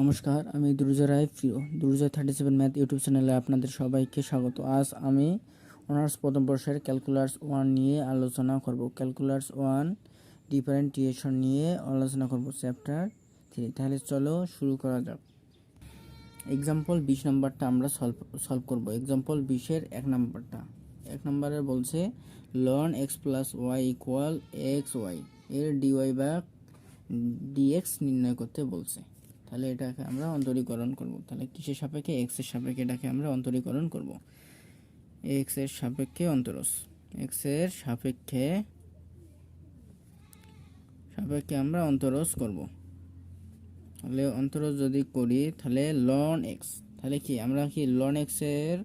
নমস্কার, আমি দুর্জয় রায় প্রিয় দুর্জয় 37 ম্যাথ ইউটিউব চ্যানেলে আপনাদের সবাইকে স্বাগত। আজ আমি অনার্স প্রথম বর্ষের ক্যালকুলাস 1 নিয়ে আলোচনা করব। ক্যালকুলাস 1 ডিফারেন্টিয়েশন নিয়ে আলোচনা করব, চ্যাপ্টার 3। তাহলে চলো শুরু করা যাক। এক্সাম্পল 20 নম্বরটা আমরা সলভ করব। এক্সাম্পল 20-এর 1 নম্বরটা। 1 নম্বরে বলছে ln x plus y equal x y এর ডিওয়াই বা ডিএক্স নির্ণয় করতে বলছে। তাহলে এটাকে আমরা অন্তরীকরণ করব। তাহলে কিসের সাপেক্ষে? এক্স এর সাপেক্ষে এটাকে আমরা অন্তরীকরণ করব। এক্স এর সাপেক্ষে অন্তরজ, এক্স এর সাপেক্ষে আমরা অন্তরজ করব। তাহলে অন্তরজ যদি করি তাহলে ln x, তাহলে কি আমরা কি ln x এর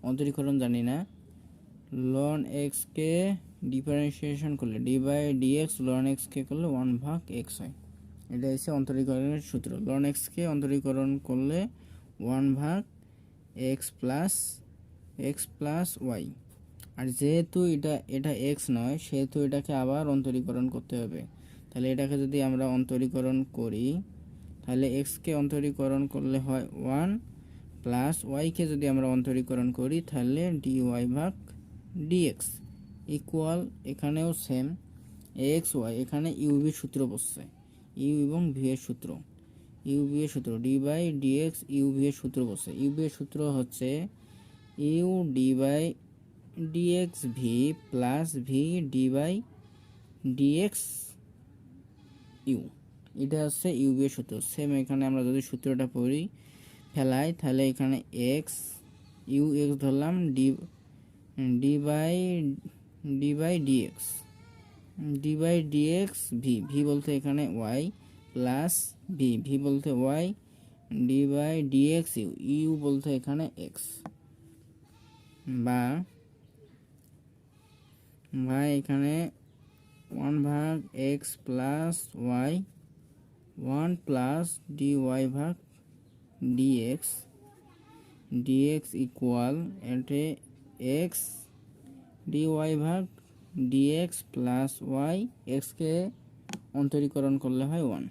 অন্তরীকরণ জানি না? ln x কে ডিফারেন্সিয়েশন করলে d by dx ln x কে করলে 1/x হয়। এটা হচ্ছে অন্তরীকরণের সূত্র। ln x কে অন্তরীকরণ করলে 1/x প্লাস ওয়াই। আর যেহেতু এটা x নয়, সেহেতু এটাকে আবার অন্তরীকরণ করতে হবে। তাহলে এটাকে যদি আমরা অন্তরীকরণ করি তাহলে x কে অন্তরীকরণ করলে হয় 1 প্লাস y কে যদি আমরা অন্তরীকরণ করি তাহলে dy/dx ইকুয়াল, এখানেও সেম x y, এখানে ইউভি সূত্র বসছে, ইউ এবং ভি এর সূত্র, ইউ ভি এর সূত্র d by dx u v এর সূত্র বসে। ইউ ভি এর সূত্র হচ্ছে u d by dx v plus v d by dx u, এটা হচ্ছে ইউ ভি এর সূত্র। সেম এখানে আমরা যদি সূত্রটা পড়ি ফেলাই তাহলে এখানে এক্স ইউ এক্স ধরলাম, d by dx v, v বলতে এখানে ওয়াই প্লাস ভি বলতে y d by dx u, u বলতে এখানে এক্স, বা এখানে 1/x plus y 1 plus dy/dx equal এতে x dy/dx plus y, x কে অন্তরীকরণ করলে হয় 1।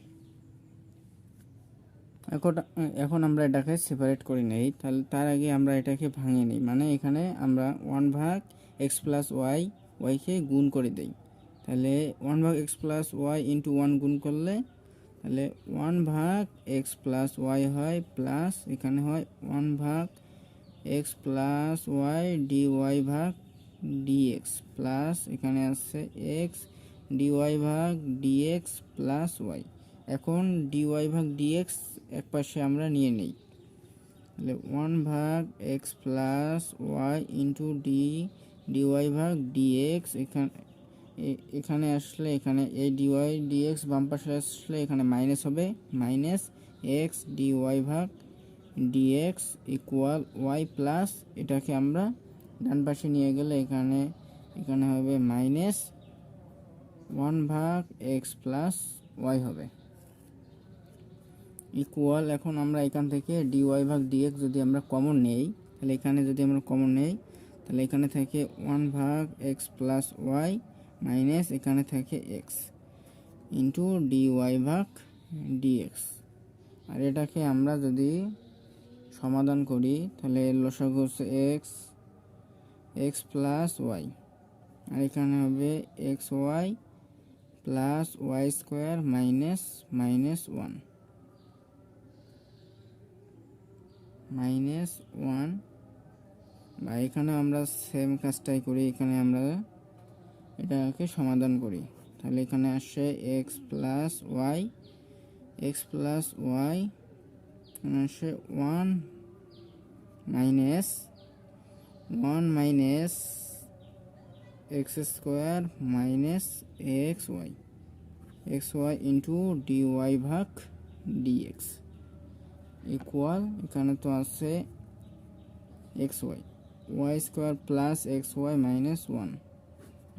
এখন আমরা এটাকে সেপারেট করে নেই। তাহলে তার আগে আমরা এটাকে ভাঙে নিই, মানে এখানে আমরা 1/x প্লাস ওয়াইকে গুণ করে দেই। তাহলে 1/x প্লাস ওয়াই ইন্টু 1 গুণ করলে তাহলে 1/x প্লাস ওয়াই হয় প্লাস এখানে হয় 1/x plus Y dy/dx plus এখানে আছে x dy/dx প্লাস ওয়াই। এখন dy/dx এক পাশে আমরা নিয়ে নেই, তাহলে 1/x plus y into dy/dx এখানে আসলে এখানে এই dy/dx বাম পাশে আসলে এখানে মাইনাস হবে, minus x dy/dx equal y plus এটাকে আমরা ডান পাশে নিয়ে গেলে এখানে হবে মাইনাস 1/x প্লাস ওয়াই হবে ইকুয়াল। এখন আমরা এখান থেকে dy/dx যদি আমরা কমন নেই, তাহলে এখানে যদি আমরা কমন নেই তাহলে এখানে থাকে 1/x প্লাস ওয়াই মাইনাস এখানে থাকে x ইন্টু dy/dx। আর এটাকে আমরা যদি সমাধান করি তাহলে লসাগু হচ্ছে x প্লাস ওয়াই, আর এখানে হবে x y plus y square minus 1 বা এখানে আমরা সেম কাজটাই করি, এখানে আমরা এটাকে সমাধান করি। তাহলে এখানে আসে এক্স প্লাস ওয়াই এখানে আসে 1 minus x square minus x y into dy/dx equal, এখানে তো আছে x y square plus x y minus 1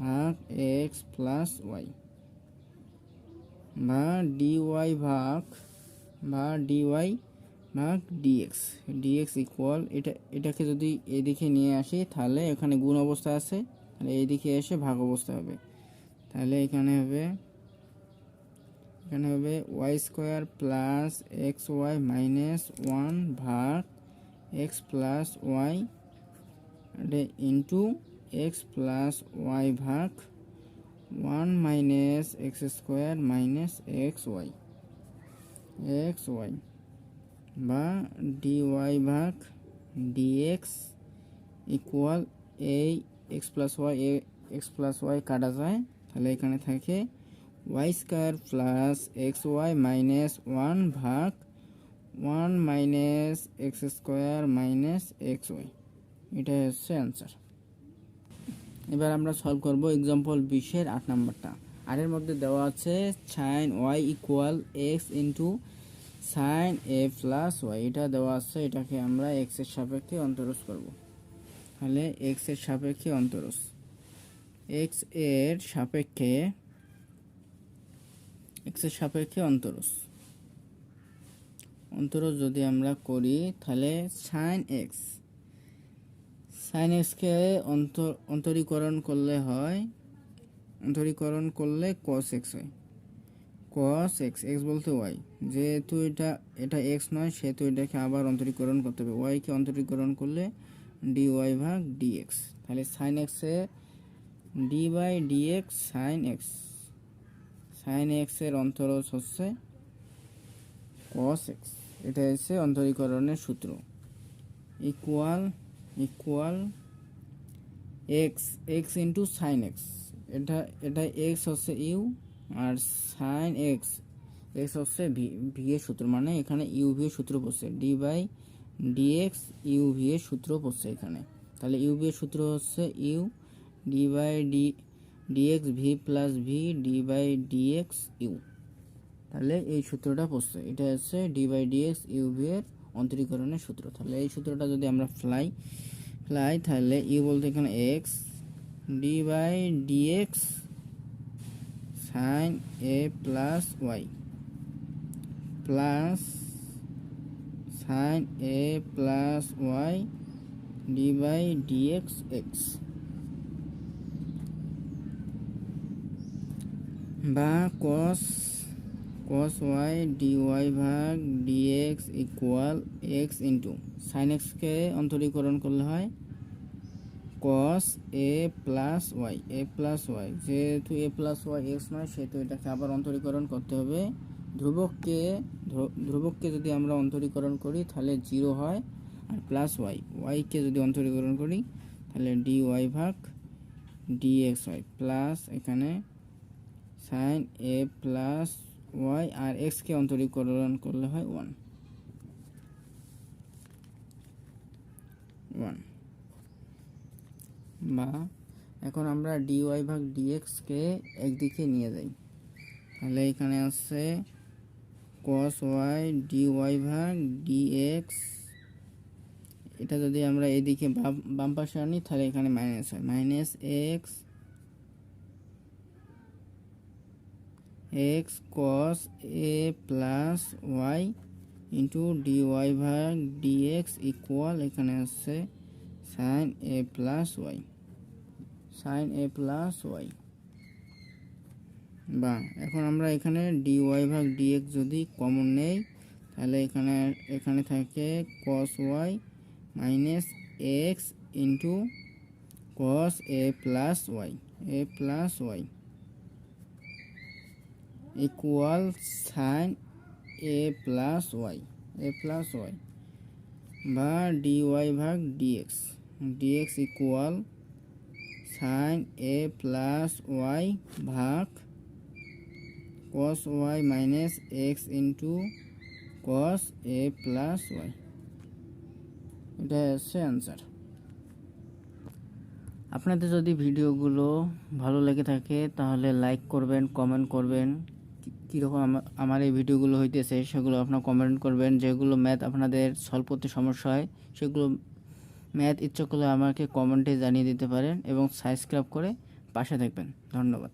ভাগ এক্স প্লাস ওয়াই বা dy/dx ইকুয়াল, এটাকে যদি এদিকে নিয়ে আসি তাহলে এখানে গুণ অবস্থা আছে, তাহলে এইদিকে এসে ভাগ অবস্থা হবে। তাহলে এখানে হবে এখানে হবে y square plus x y minus 1 ভাগ x plus y into x plus y ভাগ 1 minus x square minus x y বা ডিওয়াই ভাগ ডিএক্স ইকুয়াল এই এক্স প্লাস ওয়াই কাটা যায়, তাহলে এখানে থাকে y square plus x y minus 1 ভাগ 1 minus x square minus x y. এটাই হচ্ছে অ্যান্সার। এবার আমরা সলভ করব এক্সাম্পল 20-এর 8 নম্বরটা। আর এর মধ্যে দেওয়া আছে sine y equal x into sine a plus y, এটা দেওয়া আছে। এটাকে আমরা এক্স এর সাপেক্ষে অন্তরজ করব। তাহলে এক্স এর সাপেক্ষে অন্তরজ, এক্স এর সাপেক্ষে অন্তরজ যদি আমরা করি, তাহলে সাইন এক্সকে অন্তরীকরণ করলে কস এক্স হয়। কস এক্স বলতে ওয়াই, যেহেতু এটা এক্স নয় সেহেতু এটাকে আবার অন্তরীকরণ করতে হবে। ওয়াইকে অন্তরীকরণ করলে ডি ওয়াই ভাগ ডি এক্স। তাহলে সাইন এক্সে d by d x sine এক্সের অন্তরজ হচ্ছে কস এক্স। এটা হচ্ছে অন্তরীকরণের সূত্র। Equal x into sine x, এটা এক্স হচ্ছে ইউ আর সাইন এক্স হচ্ছে ভি এর সূত্র, মানে এখানে ইউ ভি এর সূত্র পড়ছে, d by d x u v এর সূত্র পড়ছে এখানে। তাহলে ইউ ভি এর সূত্র হচ্ছে u d by d x v plus v d by d x u. তাহলে এই সূত্রটা পড়ছে, এটা হচ্ছে d by d x u v এর অন্তরীকরণের সূত্র। তাহলে এই সূত্রটা যদি আমরা ফ্লাই তাহলে ইউ বলতে এখানে x d by d x sine a plus y plus sine a plus y d by d x বা কস ওয়াই ডি ওয়াই ভাগ d x equal x into sine এক্সকে অন্তরীকরণ করলে হয় কস এ প্লাস ওয়াই যেহেতু এ plus y x নয় সেহেতু এটাকে আবার অন্তরীকরণ করতে হবে। ধ্রুবককে যদি আমরা অন্তরীকরণ করি তাহলে 0 হয়, আর প্লাস ওয়াইকে যদি অন্তরীকরণ করি তাহলে ডি ওয়াই ভাগ ডি এক্স ওয়াই প্লাস এখানে সাইন এ প্লাস ওয়াই আর এক্সকে অন্তরীকরণ করলে হয় 1। বা এখন আমরা ডি ওয়াই ভাগ ডি এক্সকে একদিকে নিয়ে যাই, তাহলে এখানে আছে কস ওয়াই ডি ওয়াই ভাগ ডি এক্স। এটা যদি আমরা এদিকে বাম পাশে আনি তাহলে এখানে মাইনাস হয়, minus x cos a plus y into d y ভাগ ডি এক্স ইকুয়াল এখানে আছে সাইন এ প্লাস ওয়াই। বা এখন আমরা এখানে ডি ওয়াই ভাগ ডি এক্স যদি কমন নেই তাহলে এখানে থাকে cos y minus x into cos a plus y equal sine a plus y বা ডি ওয়াই ভাগ d x equal sine a plus y ভাগ cos y minus x into cos a plus y. এটা হচ্ছে answer. আপনাদের যদি ভিডিওগুলো ভালো লেগে থাকে তাহলে লাইক করবেন, কমেন্ট করবেন, কীরকম আমার এই ভিডিওগুলো হইতেছে সেগুলো আপনারা কমেন্ট করবেন। যেগুলো ম্যাথ আপনাদের সলভ করতে সমস্যা হয় সেগুলো ম্যাথ ইচ্ছা করলে আমাকে কমেন্টে জানিয়ে দিতে পারেন এবং সাবস্ক্রাইব করে পাশে থাকবেন। ধন্যবাদ।